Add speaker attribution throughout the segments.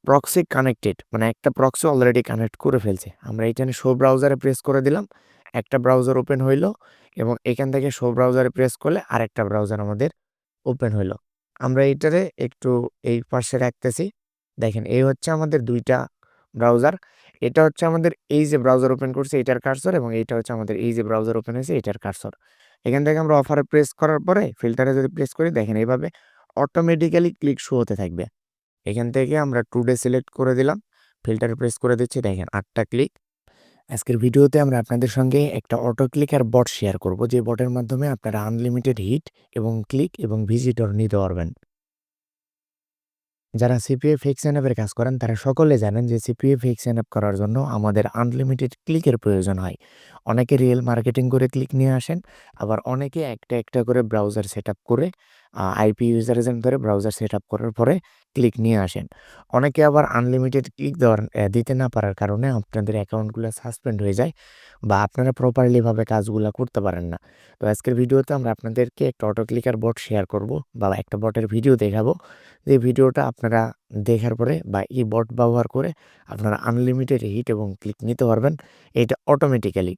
Speaker 1: Proxy connected, মানে একটা proxy already connect করে ফেলছে। আমরা এইখানে শো ব্রাউজারে প্রেস করে দিলাম, একটা ব্রাউজার ওপেন হইল এবং এখান থেকে শো ব্রাউজারে প্রেস করলে আরেকটা ব্রাউজার আমাদের ওপেন হইল। আমরা এইটারে একটু এই পাশে রাখতেছি। দেখেন এই হচ্ছে আমাদের ২ টা ব্রাউজার। এটা হচ্ছে আমাদের এই যে ব্রাউজার ওপেন করছি এটার কার্সর এবং এইটা হচ্ছে আমাদের এই যে ব্রাউজার ওপেন হয়েছে এটার কার্সর। এখান থেকে আমরা অফারে প্রেস করার পরে ফিল্টারে যদি প্রেস করি দেখেন এইভাবে অটোমেটিক্যালি ক্লিক শো হতে থাকবে। এখান থেকে আমরা টুডে সিলেক্ট করে দিলাম, ফিল্টারে প্রেস করে দিচ্ছি, দেখেন ৮ টা ক্লিক। আজকের ভিডিওতে আমরা আপনাদের সঙ্গে একটা অটো ক্লিকার বট শেয়ার করব, যে বটের মাধ্যমে আপনারা আনলিমিটেড হিট এবং ক্লিক এবং ভিজিটর নিতে পারবেন। যারা সিপিএ ফেক সাইনআপের কাজ করেন তারা সকলে জানেন যে সিপিএ ফেক সাইনআপ করার জন্য আমাদের আনলিমিটেড ক্লিকের প্রয়োজন হয়। অনেকে রিয়েল মার্কেটিং করে ক্লিক নিয়ে আসেন, আবার অনেকে একটা করে ব্রাউজার সেটআপ করে আইপি ইউজার এজেন্ট ধরে ব্রাউজার সেটআপ করার পরে ক্লিক নিয়ে আসেন। অনেকে আবার আনলিমিটেড ক্লিক দিতে না পারার কারণে আপনাদের অ্যাকাউন্টগুলো সাসপেন্ড হয়ে যায় বা আপনারা প্রপারলিভাবে কাজগুলা করতে পারেন না। তো আজকের ভিডিওতে আমরা আপনাদেরকে একটা অটো ক্লিকার বট শেয়ার করব বা একটা বটের ভিডিও দেখাবো। যে ভিডিওটা আপনারা দেখার পরে বা এই বট ব্যবহার করে আপনারা আনলিমিটেড হিট এবং ক্লিক নিতে পারবেন এটা অটোমেটিক্যালি।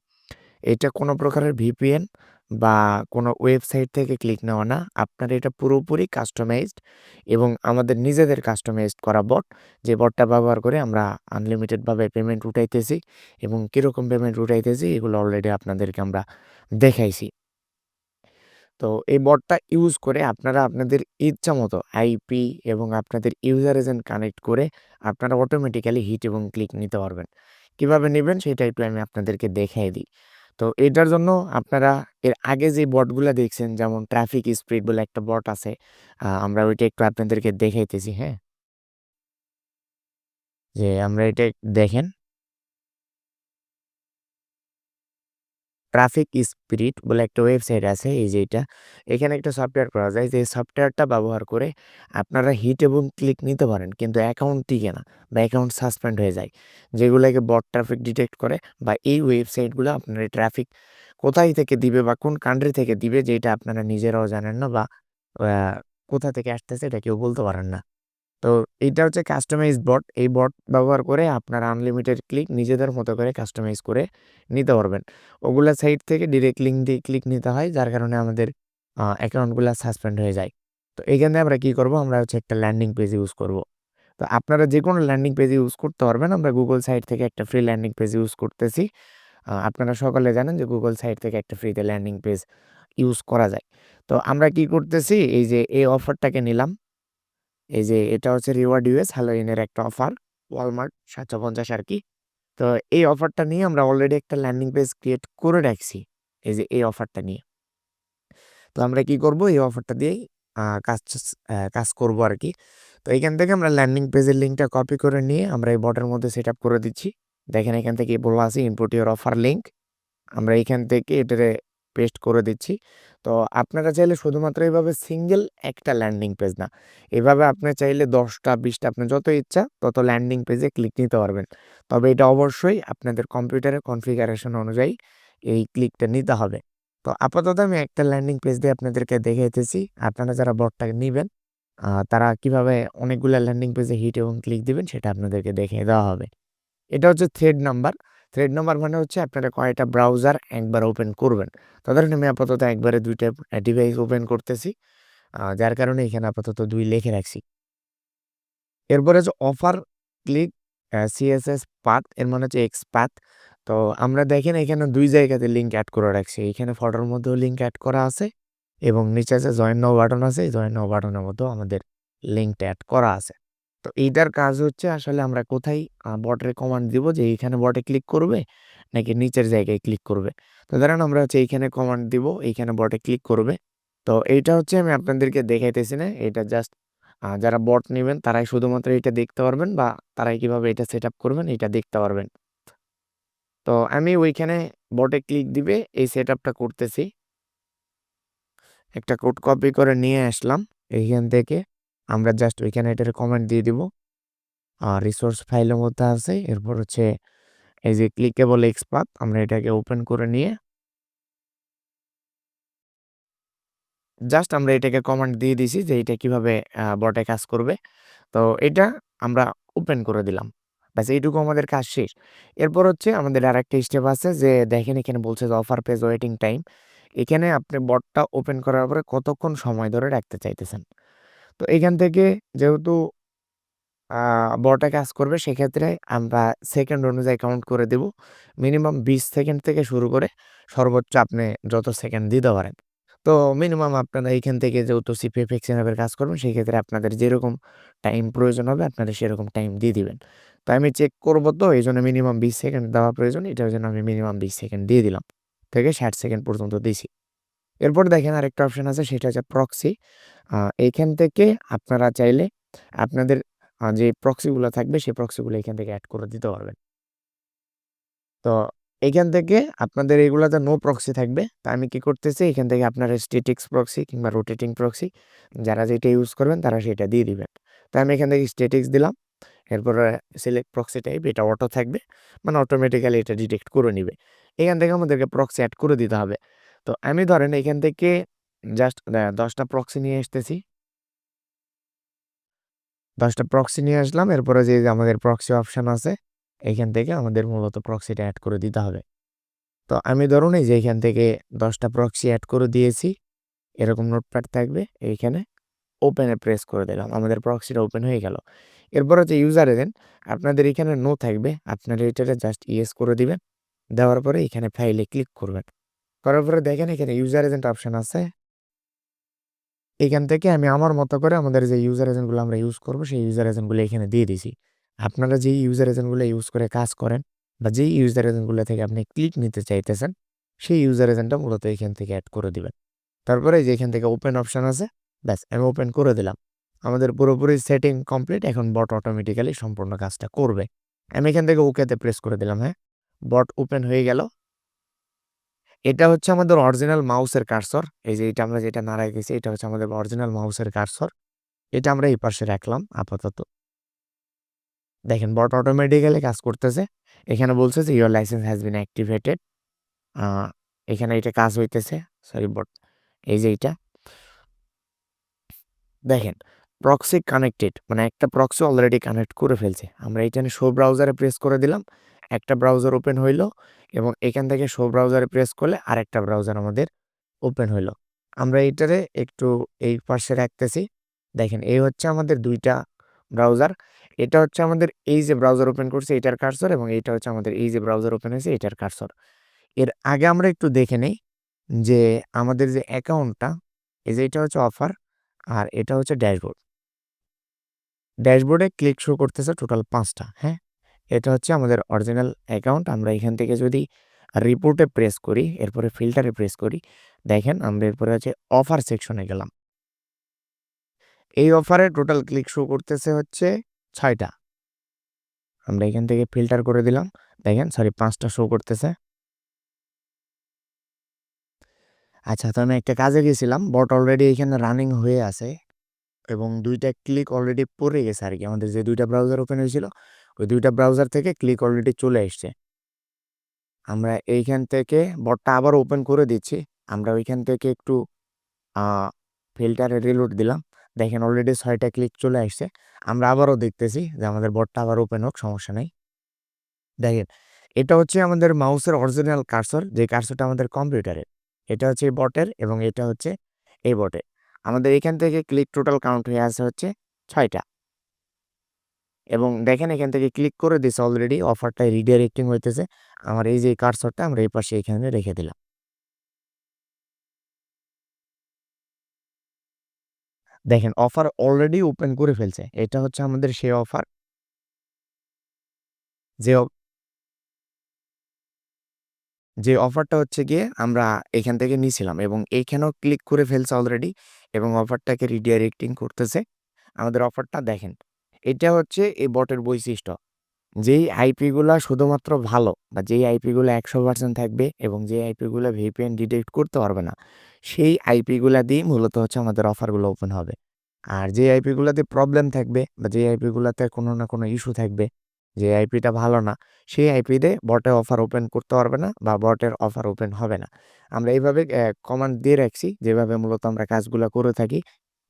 Speaker 1: এটা কোনো প্রকারের ভিপিএন বা কোনো ওয়েবসাইট থেকে ক্লিক নেওয়া না। আপনার এটা পুরোপুরি কাস্টমাইজড এবং আমাদের নিজেদের কাস্টমাইজড করা বট। যে বটটা ব্যবহার করে আমরা আনলিমিটেডভাবে পেমেন্ট উঠাইতেছি এবং কীরকম পেমেন্ট উঠাইতেছি এগুলো অলরেডি আপনাদেরকে আমরা দেখাইছি। তো এই বটটা ইউজ করে আপনারা আপনাদের ইচ্ছামতো আইপি এবং আপনাদের ইউজার এজেন্ট কানেক্ট করে আপনারা অটোমেটিক্যালি হিট এবং ক্লিক নিতে পারবেন। কিভাবে নিবেন সেটা একটু আমি আপনাদেরকে দেখাই দিই। তো এটার জন্য আপনারা এর আগে যে বটগুলা দেখছেন যেমন ট্রাফিক স্পিড বলে একটা বট আছে, আমরা ওইটা একটু আপনাদেরকে দেখাইতেছি, হ্যাঁ? যে আমরা এটা দেখেন ট্রাফিক স্পিরিট বলে একটা ওয়েবসাইট আছে, এই যে এটা। এখানে একটা সফটওয়্যার পাওয়া যায়, যে সফটওয়্যারটা ব্যবহার করে আপনারা হিট এবং ক্লিক নিতে পারেন। কিন্তু অ্যাকাউন্ট টিকে না বা অ্যাকাউন্ট সাসপেন্ড হয়ে যায়। যেগুলাকে বট ট্রাফিক ডিটেক্ট করে বা এই ওয়েবসাইটগুলো আপনার এই ট্রাফিক কোথায় থেকে দিবে বা কোন কান্ট্রি থেকে দিবে যেটা আপনারা নিজেরাও জানেন না বা আ কোথা থেকে আসতেছে এটা কেউ বলতে পারেন না। তো এইটা হচ্ছে কাস্টমাইজ বট। এই বট ব্যবহার করে আপনারা আনলিমিটেড ক্লিক নিজেদের মতো করে কাস্টমাইজ করে নিতে পারবেন। ওগুলা সাইট থেকে ডিরেক্ট লিঙ্ক দিয়ে ক্লিক নিতে হয়, যার কারণে আমাদের অ্যাকাউন্টগুলা সাসপেন্ড হয়ে যায়। তো এইখানে আমরা কি করব? আমরা হচ্ছে একটা ল্যান্ডিং পেজ ইউজ করব। তো আপনারা যেকোনো ল্যান্ডিং পেজ ইউজ করতে পারবেন। আমরা গুগল সাইট থেকে একটা ফ্রি ল্যান্ডিং পেজ ইউজ করতেছি। আপনারা সকলে জানেন যে গুগল সাইট থেকে একটা ফ্রিতে ল্যান্ডিং পেজ ইউজ করা যায়। তো আমরা কি করতেছি? এই যে এই অফারটাকে নিলাম। এই যে এটা হচ্ছে রিওয়ার্ড ইউএস হ্যালোইনের একটা অফার। ওয়ালমার্ট ৭৫০ আরকি। তো এই অফারটা নিয়ে আমরা অলরেডি একটা ল্যান্ডিং পেজ ক্রিয়েট করে রাখছি। এই যে এই অফারটা নিয়ে। তো আমরা কি করব? এই অফারটা দিয়েই কাজ করব আরকি। তো এইখান থেকে আমরা ল্যান্ডিং পেজের লিঙ্কটা কপি করে নিয়ে আমরা এই বটের মধ্যে সেটআপ করে দিচ্ছি। দেখেন এখান থেকে বলা আছে ইনপুট ইউর অফার লিঙ্ক। আমরা এইখান থেকে এটারে পেস্ট করে দিচ্ছি। তো আপনারা চাইলে শুধুমাত্র এভাবে সিঙ্গেল একটা ল্যান্ডিং পেজ না। এভাবে আপনি চাইলে ১০টা ২০টা আপনার যত ইচ্ছা তত ল্যান্ডিং পেজে ক্লিক নিতে পারবেন। তবে এটা অবশ্যই আপনাদের কম্পিউটারের কনফিগারেশন অনুযায়ী এই ক্লিকটা নিতে হবে। তো আপাতত আমি একটা ল্যান্ডিং পেজ দিয়ে আপনাদেরকে দেখাইতেছি। আপনারা যারা বটটা নিবেন তারা কিভাবে অনেকগুলা ল্যান্ডিং পেজে হিট এবং ক্লিক দিবেন সেটা আপনাদেরকে দেখিয়ে দেওয়া হবে। এটা হচ্ছে থ্রেড নাম্বার। থ্রেড নাম্বার মানে হচ্ছে আপনারা কয়টা ব্রাউজার একবার ওপেন করবেন। তো ধরেন আমি আপাতত একবারে ২ টা ডিভাইস ওপেন করতেছি। যার কারণে এখানে আপাতত ২ লিখে রাখছি। এরপরে যে অফার ক্লিক সিএসএস পাথ এর মানে হচ্ছে এক্স পাথ। তো আমরা দেখেন এখানে ২ জায়গাতে লিঙ্ক এড করে রাখছি। এখানে ফটোর মধ্যেও লিঙ্ক এড করা আছে এবং নিচে যে জয়েন নাও বাটন আছে, এই জয়েন নাও বাটনের মধ্যেও আমাদের লিঙ্কটা এড করা আছে। তো এইটার কাজ হচ্ছে আসলে আমরা কোথায় বটের কমান্ড দিব যে এইখানে বটে ক্লিক করবে নাকি নিচের জায়গায় ক্লিক করবে। তো ধরেন আমরা হচ্ছে এইখানে কমান্ড দিব, এইখানে বটে ক্লিক করবে। তো এইটা হচ্ছে আমি আপনাদেরকে দেখাইতেছি না। এটা জাস্ট যারা বট নিবেন তারাই শুধুমাত্র এটা দেখতে পারবেন বা তারাই কিভাবে এটা সেটআপ করবেন এটা দেখতে পারবেন। তো আমি ওইখানে বটে ক্লিক দিবে এই সেটআপটা করতেছি। একটা কোড কপি করে নিয়ে আসলাম এইখান থেকে। আমরা জাস্ট ওইখানে এটার কমেন্ট দিয়ে দিব। রিসোর্স ফাইলের মধ্যে আছে। এরপর হচ্ছে এই যে ক্লিকেবল এক্সপাথ আমরা এটাকে ওপেন করে নিয়ে জাস্ট আমরা এটাকে কমান্ড দিয়ে দিছি যে এটা কিভাবে বটে কাজ করবে। তো এটা আমরা ওপেন করে দিলাম। ব্যাস এইটুকু আমাদের কাজ শেষ। এরপর হচ্ছে আমাদের আরেকটা স্টেপ আছে যে দেখেন এখানে বলছে যে অফার পেজ ওয়েটিং টাইম। এখানে আপনি বটটা ওপেন করার পরে কতক্ষণ সময় ধরে রাখতে চাইতেছেন। তো এখান থেকে যেহেতু আ বটে কাজ করবে সেক্ষেত্রে আমরা সেকেন্ড অনুযায়ী কাউন্ট করে দেব। মিনিমাম ২০ সেকেন্ড থেকে শুরু করে সর্বোচ্চ আপনি যত সেকেন্ড দিতে পারেন। তো মিনিমাম আপনারা এইখান থেকে যেহেতু সিপিএফএক্স অ্যাপের কাজ করবেন সেক্ষেত্রে আপনাদের যেরকম টাইম প্রয়োজন হবে আপনারা সেরকম টাইম দিয়ে দিবেন। তো আমি চেক করব তো এইজন্য মিনিমাম ২০ সেকেন্ড দেওয়া প্রয়োজন। এটার জন্য আমি মিনিমাম ২০ সেকেন্ড দিয়ে দিলাম। থেকে ৬০ সেকেন্ড পর্যন্ত দিছি। এরপর দেখেন আরেকটা অপশন আছে সেটা হচ্ছে প্রক্সি। এইখান থেকে আপনারা চাইলে আপনাদের যে প্রক্সিগুলা থাকবে সেই প্রক্সিগুলো এখান থেকে এড করে দিতে পারবেন। তো এইখান থেকে আপনাদের এগুলাতে নো প্রক্সি থাকবে। তো আমি কি করতেছি এখান থেকে আপনার স্ট্যাটিক্স প্রক্সি কিংবা রোটেটিং প্রক্সি যারা যেটা ইউজ করবেন তারা সেটা দিয়ে দিবেন। তো আমি এখান থেকে স্ট্যাটিক্স দিলাম। এরপরে সিলেক্ট প্রক্সি টাইপ এটা অটো থাকবে। মানে অটোমেটিক্যালি এটা ডিটেক্ট করে নিবে। এখান থেকে আমাদেরকে প্রক্সি এড করে দিতে হবে। তো আমি ধরেন এখান থেকে জাস্ট ১০ টা প্রক্সি নিয়ে আসতেছি। ১০ টা প্রক্সি নিয়ে আসলাম। এরপরে যে আমাদের প্রক্সি অপশন আছে, এইখান থেকে আমাদের মূলত প্রক্সিটা এড করে দিতে হবে। তো আমি ধরুন এই যে এখান থেকে ১০ টা প্রক্সি এড করে দিয়েছি। এরকম নোটপ্যাড থাকবে। এইখানে ওপেনে প্রেস করে দিলাম। আমাদের প্রক্সিটা ওপেন হয়ে গেল। এরপর হচ্ছে ইউজার এজেন্ট আপনাদের এখানে নো থাকবে। আপনারা এটাতে জাস্ট ইয়েস করে দিবেন। দেওয়ার পরে এখানে ফাইলে ক্লিক করবেন। করার পরে দেখেন এখানে ইউজার এজেন্ট অপশন আছে। এখান থেকে আমি আমার মতো করে আমাদের যে ইউজার এজেন্টগুলো আমরা ইউজ করব সেই ইউজার এজেন্টগুলো এখানে দিয়ে দিছি। আপনারা যেই ইউজার এজেন্টগুলো ইউজ করে কাজ করেন বা যেই ইউজার এজেন্টগুলো থেকে আপনি ক্লিক নিতে চাইতেছেন সেই ইউজার এজেন্টটা মূলত এখান থেকে এড করে দিবেন। তারপরে এই যে এখান থেকে ওপেন অপশন আছে, ব্যাস আমি ওপেন করে দিলাম। আমাদের পুরোপুরি সেটিং কমপ্লিট। এখন বট অটোমেটিক্যালি সম্পূর্ণ কাজটা করবে। আমি এখান থেকে ওকেতে প্রেস করে দিলাম, হ্যাঁ? বট ওপেন হয়ে গেল। এটা হচ্ছে আমাদের অরিজিনাল মাউসের কার্সর। এই যে এটা আমরা যেটা নাড়ায় গেছি এটা হচ্ছে আমাদের অরিজিনাল মাউসের কার্সর। এটা আমরা এই পাশে রাখলাম আপাতত। দেখেন বট অটোমেটিক্যালি কাজ করতেছে। এখানে বলছে যে your licence has been activated. আ এখানে এটা কাজ হইতেছে। সরি বট এই যে এইটা। দেখেন প্রক্সি কানেক্টেড মানে একটা প্রক্সি অলরেডি কানেক্ট করে ফেলছে। আমরা এখানে শো ব্রাউজারে প্রেস করে দিলাম। একটা ব্রাউজার ওপেন হইলো এবং এখান থেকে শো ব্রাউজারে প্রেস করলে আরেকটা ব্রাউজার আমাদের ওপেন হইলো। আমরা এইটারে একটু এই পাশে রাখতেছি। দেখেন এই হচ্ছে আমাদের ২ টা ব্রাউজার। এটা হচ্ছে আমাদের এই যে ব্রাউজার ওপেন করছি এটার কার্সর এবং এইটা হচ্ছে আমাদের এই যে ব্রাউজার ওপেন হয়েছে এটার কার্সর। এর আগে আমরা একটু দেখে নেই যে আমাদের যে অ্যাকাউন্টটা এই যে এটা হচ্ছে অফার আর এটা হচ্ছে ড্যাশবোর্ড। ড্যাশবোর্ডে ক্লিক শো করতেছে টোটাল ৫ টা, হ্যাঁ? এটা হচ্ছে আমাদের অরিজিনাল অ্যাকাউন্ট। আমরা এখান থেকে যদি রিপোর্টে প্রেস করি, এরপরে ফিল্টারে প্রেস করি, দেখেন আমরা এরপরে হচ্ছে অফার সেকশনে গেলাম। এই অফারে টোটাল ক্লিক শো করতেছে হচ্ছে ৬ টা। আমরা এখান থেকে ফিল্টার করে দিলাম। দেখেন সরি ৫ টা শো করতেছে। আচ্ছা তো আমি একটা কাজে গেছিলাম। বট অলরেডি এখানে রানিং হয়ে আছে এবং ২ টা ক্লিক অলরেডি পড়ে গেছে আরকি। আমাদের যে ২ টা ব্রাউজার ওপেন হয়েছিল, ওই ২ টা ব্রাউজার থেকে ক্লিক অলরেডি চলে এসছে। আমরা এইখান থেকে বটটা আবার ওপেন করে দিচ্ছি। আমরা ওইখান থেকে একটু আ ফিল্টারে রিলোড দিলাম। দেখেন অলরেডি ৬ টা ক্লিক চলে আসছে। আমরা আবারও দেখতেছি যে আমাদের বটটা আবার ওপেন হোক, সমস্যা নাই। দেখেন, এটা হচ্ছে আমাদের মাউসের অরিজিনাল কার্সর, যে কার্সরটা আমাদের কম্পিউটারের। এটা হচ্ছে এই বটের এবং এটা হচ্ছে এই বটের। আমাদের এখান থেকে ক্লিক টোটাল কাউন্ট হয়ে আছে হচ্ছে ৬ টা এবং দেখেন এখান থেকে ক্লিক করে দিছে অলরেডি অফারটা রিডাইরেক্টিং হইতেছে। আমার এই যে কার্সরটা আমরা এই পাশে এখানে রেখে দিলাম। দেখেন অফার অলরেডি ওপেন করে ফেলছে। এটা হচ্ছে আমাদের সেই অফার যে যে অফারটা হচ্ছে গিয়ে আমরা এখান থেকে নিছিলাম এবং এইখানেও ক্লিক করে ফেলছে অলরেডি এবং অফারটাকে রিডাইরেক্টিং করতেছে। আমাদের অফারটা দেখেন। এটা হচ্ছে এই বটের বৈশিষ্ট্য। যেই আইপি গুলা শুধুমাত্র ভালো বা যেই আইপি গুলা ১০০% থাকবে এবং যে আইপি গুলা VPN ডিটেক্ট করতে পারবে না, সেই আইপি গুলা দিয়েই মূলত হচ্ছে আমাদের অফারগুলো ওপেন হবে। আর যে আইপি গুলাতে প্রবলেম থাকবে বা যে আইপি গুলাতে কোনো না কোনো ইস্যু থাকবে, যে আইপিটা ভালো না, সেই আইপি দিয়ে বটে অফার ওপেন করতে পারবে না বা বটের অফার ওপেন হবে না। আমরা এইভাবে কমান্ড দিয়ে রাখছি যেভাবে মূলত আমরা কাজগুলা করে থাকি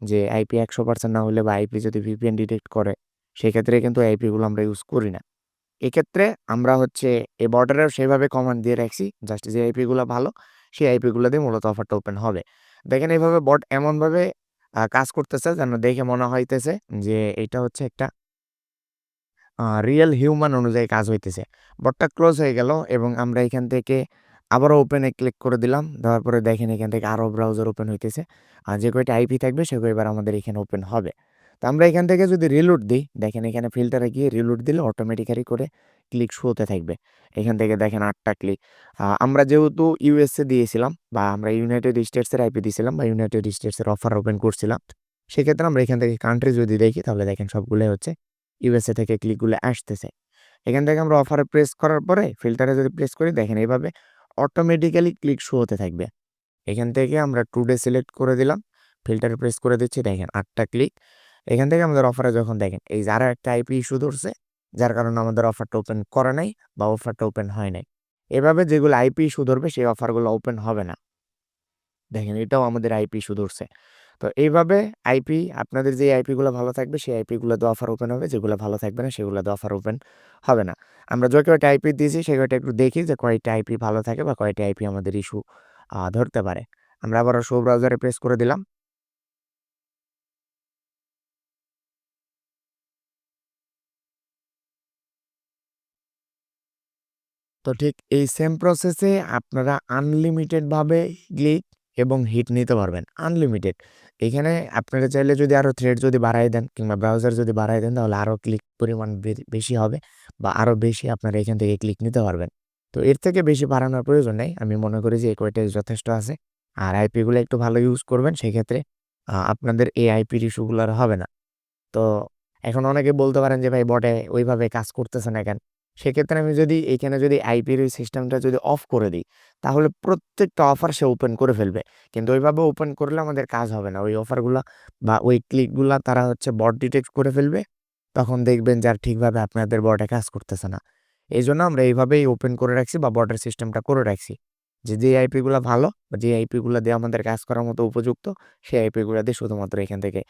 Speaker 1: যে আইপি ১০০% না হলে বা আইপি যদি VPN ডিটেক্ট করে সেক্ষেত্রে কিন্তু আইপিগুলো আমরা ইউজ করি না। এক্ষেত্রে আমরা হচ্ছে এই বর্ডারেও সেভাবে কমান্ড দিয়ে রাখছি। জাস্ট যে আইপিগুলো ভালো, সেই আইপিগুলো দিয়ে মূলত অফারটা ওপেন হবে। দেখেন এইভাবে বট এমনভাবে কাজ করতেছে যেন দেখে মনে হইতেছে যে এইটা হচ্ছে একটা রিয়েল হিউম্যান অনুযায়ী কাজ হইতেছে। বটটা ক্লোজ হয়ে গেল এবং আমরা এখান থেকে আবারও ওপেনে ক্লিক করে দিলাম। দেওয়ার পরে দেখেন এখান থেকে আরও ব্রাউজার ওপেন হইতেছে। আর যে কয়টা আইপি থাকবে সে কয়বার আমাদের এখানে ওপেন হবে। তো আমরা এখান থেকে যদি রিলোড দিই, দেখেন এখানে ফিল্টারে গিয়ে রিলোড দিলে অটোমেটিক্যালি করে ক্লিক শো হতে থাকবে। এখান থেকে দেখেন ৮ টা ক্লিক। আমরা যেহেতু ইউএসএ দিয়েছিলাম বা আমরা ইউনাইটেড স্টেটসের আইপি দিয়েছিলাম বা ইউনাইটেড স্টেটসের অফার ওপেন করছিলাম। সেক্ষেত্রে আমরা এখান থেকে কান্ট্রি যদি দেখি তাহলে দেখেন সবগুলোই হচ্ছে ইউএসএ থেকে ক্লিকগুলো আসতেছে। এখান থেকে আমরা অফারে প্রেস করার পরে ফিল্টারে যদি প্রেস করি দেখেন এইভাবে অটোমেটিক্যালি ক্লিক শো হতে থাকবে। এখান থেকে আমরা টুডে সিলেক্ট করে দিলাম। ফিল্টারে প্রেস করে দিচ্ছি দেখেন ৮ টা ক্লিক। এখান থেকে আমাদের অফারে যখন দেখেন এই যে আরো একটা আইপি ইস্যু ধরছে, যার কারণে আমাদের অফারটা ওপেন করে নাই বা অফারটা ওপেন হয় নাই। এভাবে যেগুলো আইপি ইস্যু ধরবে সেই অফারগুলো ওপেন হবে না। দেখেন এটাও আমাদের আইপি ইস্যু ধরছে। তো এইভাবে আইপি আপনাদের যে আইপিগুলো ভালো থাকবে সেই আইপিগুলোতে অফার ওপেন হবে, যেগুলো ভালো থাকবে না সেগুলোতে অফার ওপেন হবে না। আমরা যে কয়টা আইপি দিয়েছি সে কয়টা একটু দেখি যে কয়টা আইপি ভালো থাকে বা কয়টা আইপি আমাদের ইস্যু ধরতে পারে। আমরা আবারও শো ব্রাউজারে প্রেস করে দিলাম। তো ঠিক এই সেম প্রসেসে আপনারা আনলিমিটেড ভাবে ক্লিক এবং হিট নিতে পারবেন। আনলিমিটেড। এখানে আপনারা চাইলে যদি আরো থ্রেড যদি বাড়ায় দেন কিংবা ব্রাউজার যদি বাড়ায় দেন তাহলে আরো ক্লিক পরিমাণ বেশি হবে বা আরো বেশি আপনারা এখান থেকে ক্লিক নিতে পারবেন। তো এর থেকে বেশি বাড়ানোর প্রয়োজন নেই। আমি মনে করি যে এই কয়টাই যথেষ্ট আছে। আর আইপি গুলো একটু ভালো ইউজ করবেন সেক্ষেত্রে আপনাদের এই আইপির ইস্যুগুলো আর হবে না। তো এখন অনেকে বলতে পারেন যে ভাই বটে ওইভাবে কাজ করতেছে না কেন? সেক্ষেত্রে আমি যদি এইখানে যদি আইপির ওই সিস্টেমটা যদি অফ করে দিই, তাহলে প্রত্যেকটা অফার সে ওপেন করে ফেলবে। কিন্তু ওইভাবে ওপেন করলে আমাদের কাজ হবে না। ওই অফারগুলা বা ওই ক্লিকগুলা তারা হচ্ছে বট ডিটেক্ট করে ফেলবে। তখন দেখবেন যে আর ঠিকভাবে আপনাদের বটে কাজ করতেছে না। এইজন্য আমরা এইভাবেই ওপেন করে রাখছি বা বটের সিস্টেমটা করে রাখছি। যে আইপি গুলা ভালো বা যে আইপি গুলা দিয়ে আমাদের কাজ করার মতো উপযুক্ত, সেই আইপি গুলা দিয়ে শুধুমাত্র এখান থেকে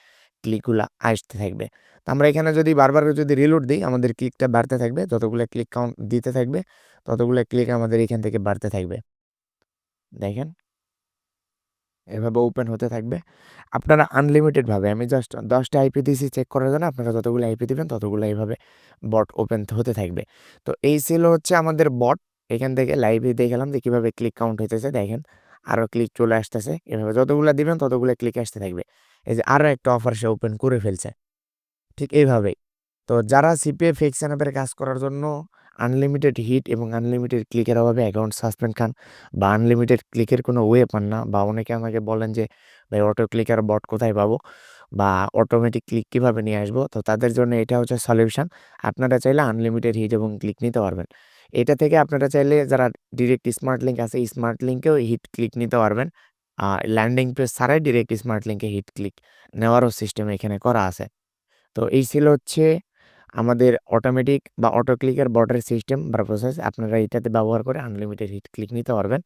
Speaker 1: ক্লিকগুলা আসতে থাকবে। তো আমরা এখানে যদি বারবার যদি রিলোড দিই, আমাদের ক্লিকটা বাড়তে থাকবে। যতগুলা ক্লিক কাউন্ট দিতে থাকবে, ততগুলা ক্লিক আমাদের এখান থেকে বাড়তে থাকবে। দেখেন, এভাবে ওপেন হতে থাকবে। আপনারা আনলিমিটেড ভাবে আমি জাস্ট ১০ টা আইপি দিছি চেক করার জন্য। আপনারা যতগুলো আইপি দিবেন ততগুলো এইভাবে বট ওপেন হতে থাকবে। তো এই ছিল হচ্ছে আমাদের বট। এখান থেকে লাইভে দেখালাম যে কিভাবে ক্লিক কাউন্ট হইতেছে। দেখেন, আরো ক্লিক চলে আসতেছে। এভাবে যতগুলা দিবেন ততগুলা ক্লিক আসতে থাকবে। এই যে আরো একটা অফার সে ওপেন করে ফেলছে। ঠিক এইভাবেই। তো যারা সিপিএ ফেক সেটআপের কাজ করার জন্য আনলিমিটেড হিট এবং আনলিমিটেড ক্লিকের অভাবে অ্যাকাউন্ট সাসপেন্ড খান বা আনলিমিটেড ক্লিকের কোনো ওয়ে পান না বা অনেকে আমাকে বলেন যে ভাই অটো ক্লিকার বট কোথায় পাবো বা অটোমেটিক ক্লিক কিভাবে নিয়ে আসবো, তো তাদের জন্য এটা হচ্ছে সলিউশন। আপনারা চাইলে আনলিমিটেড হিট এবং ক্লিক নিতে পারবেন। এটা থেকে আপনারা চাইলে যারা ডিরেক্ট স্মার্ট লিঙ্ক আছে স্মার্ট লিঙ্কেও হিট ক্লিক নিতে পারবেন। ল্যান্ডিং পেজ ছাড়াই ডিরেক্ট স্মার্ট লিঙ্কে হিট ক্লিক নেওয়ারও সিস্টেম এখানে করা আছে। তো এই ছিল হচ্ছে আমাদের অটোমেটিক বা অটো ক্লিকের বটের সিস্টেম বা প্রসেস। আপনারা এটাতে ব্যবহার করে আনলিমিটেড হিট ক্লিক নিতে পারবেন।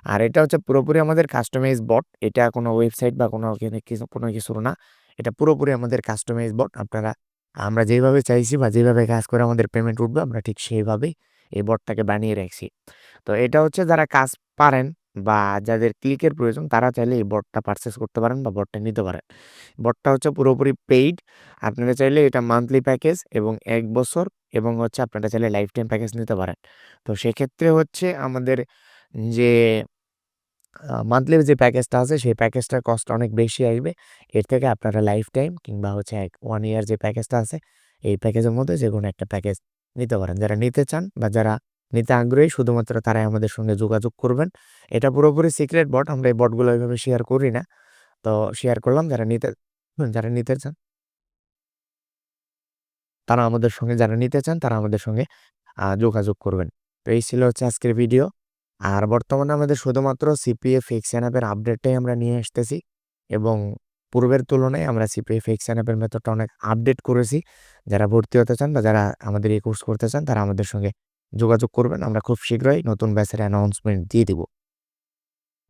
Speaker 1: আর এটা হচ্ছে পুরোপুরি আমাদের কাস্টমাইজ বট। এটা কোনো ওয়েবসাইট বা কোনো কোনো কিছুর না। এটা পুরোপুরি আমাদের কাস্টমাইজ বট। আমরা যেভাবে চাইছি বা যেভাবে কাজ করে আমাদের পেমেন্ট উঠবে আমরা ঠিক সেইভাবেই এই বটটাকে বানিয়ে রাখছি। তো এটা হচ্ছে যারা কাজ পারেন বা যাদের ক্লিকের প্রয়োজন তারা চাইলে এই বটটা পারচেজ করতে পারেন বা বটটা নিতে পারেন। বটটা হচ্ছে পুরোপুরি পেইড। আপনারা চাইলে এটা মান্থলি প্যাকেজ এবং ১ বছর এবং হচ্ছে আপনারা চাইলে লাইফ টাইম প্যাকেজ নিতে পারেন। তো সেক্ষেত্রে হচ্ছে আমাদের যে মান্থলি যে প্যাকেজটা আছে সেই প্যাকেজটার কস্ট অনেক বেশি আসবে। এর থেকে আপনারা লাইফ টাইম কিংবা হচ্ছে 1 ইয়ার যে প্যাকেজটা আছে এই প্যাকেজের মধ্যে যেকোনো একটা প্যাকেজ নিতে পারেন। যারা নিতে চান বা যারা নিতে আগ্রহী শুধুমাত্র তারাই আমাদের সঙ্গে যোগাযোগ করবেন। এটা পুরোপুরি সিক্রেট বট। আমরা এই বটগুলো ওইভাবে শেয়ার করি না। তো শেয়ার করলাম যারা নিতে চান যারা নিতে চান তারা আমাদের সঙ্গে যোগাযোগ করবেন। তো এই ছিল হচ্ছে আজকের ভিডিও। আর বর্তমানে আমাদের শুধুমাত্র সিপিএ ফিক্সড অ্যাপের আপডেটটাই আমরা নিয়ে আসতেছি এবং পূর্বের তুলনায় আমরা সিপিএ ফিক্সড অ্যাপের মেথডটা অনেক আপডেট করেছি। যারা ভর্তি হতে চান বা যারা আমাদের এই কোর্স করতে চান তারা আমাদের সঙ্গে যোগাযোগ করবেন। আমরা খুব শীঘ্রই নতুন ব্যাচের অ্যানাউন্সমেন্ট দিয়ে দিব।